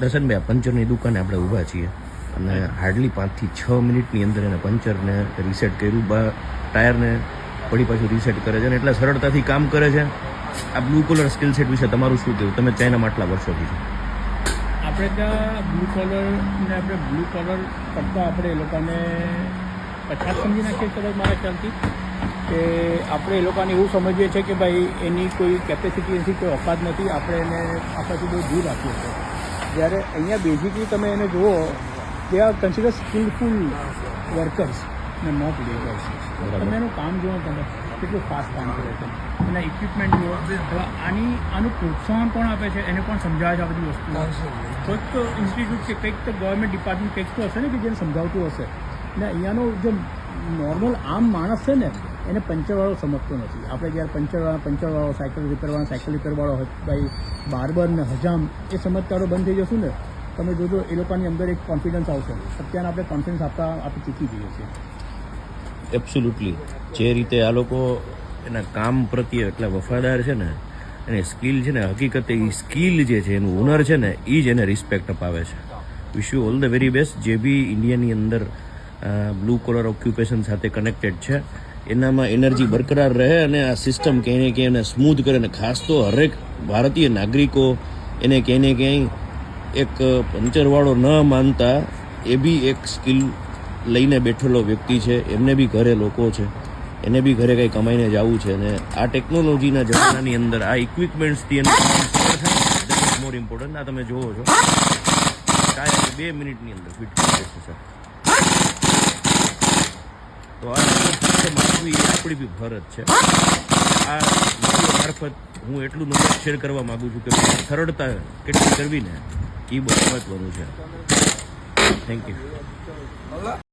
દર્શનભાઈ, પંચરની દુકાને આપણે ઊભા છીએ અને હાર્ડલી 5 થી 6 મિનિટની અંદર એને પંચરને રીસેટ કર્યું, ટાયરને વળી પાછું રીસેટ કરે છે અને એટલા સરળતાથી કામ કરે છે. આ બ્લુ કલર સ્કિલ સેટ વિશે તમારું શું કહેવું? તમે ચાઇનામાં આટલા વર્ષોથી છો. આપણે ત્યાં બ્લુ કલરને આપણે બ્લુ કલર કરતાં આપણે એ લોકોને પછાત સમજી નાખીએ કદાચ મારા ખ્યાલથી, કે આપણે એ લોકોને એવું સમજીએ છીએ કે ભાઈ એની કોઈ કેપેસિટી નથી, કોઈ ઓકાત નથી, આપણે એને આપણાથી બહુ દૂર રાખીએ છીએ. જ્યારે અહીંયા બેઝિકલી તમે એને જુઓ, they are consider skilful workers ને નોટ લેબર્સ. તમે એનું કામ જુઓ, તમે કેટલું ફાસ્ટ કામ કરે છે, એના ઇક્વિપમેન્ટ જુઓ. હવે આનું પ્રોત્સાહન કોણ આપે છે એને પણ સમજાવે છે આ બધી વસ્તુ. કોઈક તો ઇન્સ્ટિટ્યૂટ છે, કંઈક તો ગવર્મેન્ટ ડિપાર્ટમેન્ટ કંઈક તો હશે ને કે જેને સમજાવતું હશે. ને અહીંયાનો જે નોર્મલ આમ માણસ છે ને એને પંચરવાળો સમજતો નથી. આપણે જ્યારે પંચરવાળો, સાયકલ રિપેરવાળો હોય, ભાઈ બાર્બર ને હજામ એ સમજતારો બંધ થઈ જશું ને, તમે જોજો એ લોકોની અંદર એક કોન્ફિડન્સ આવશે. અત્યારે આપણે કોન્ફિડન્સ આપણે ચૂકી જઈએ છીએ. એબ્સોલ્યુટલી. જે રીતે આ લોકો એના કામ પ્રત્યે એટલા વફાદાર છે ને, એની સ્કિલ છે ને, હકીકતે એ સ્કિલ જે છે, એનું હુનર છે ને, એ જ એને રિસ્પેક્ટ અપાવે છે. Wish you all the very best. જે બી ઇન્ડિયાની અંદર બ્લુ કોલર ઓક્યુપેશન સાથે કનેક્ટેડ છે, એનામાં એનર્જી બરકરાર રહે અને આ સિસ્ટમ ક્યાંય ને ક્યાંય એને સ્મૂથ કરે. અને ખાસ તો હરેક ભારતીય નાગરિકો એને ક્યાંય ને ક્યાંય એક પંચરવાળો ન માનતા, એ બી એક સ્કિલ લઈને બેઠેલો વ્યક્તિ છે. એમને બી ઘરે લોકો છે, એને બી ઘરે કંઈ કમાઈને જવું છે. અને આ ટેકનોલોજીના જમાનાની અંદર આ ઇક્વિપમેન્ટ્સથી એને મોર ઇમ્પોર્ટન્ટ. આ તમે જોવો છો, ટાયર 2 મિનિટની અંદર ફિટ કરી દેશે સર. તો આ આપવી એ આપણી બી ફરજ છે. આ વિડીયો મારફત હું એટલું નોલેજ શેર કરવા માગું છું કે સરળતા કેટલી કરવી ને એ બહુ મહત્વનું છે. Thank you.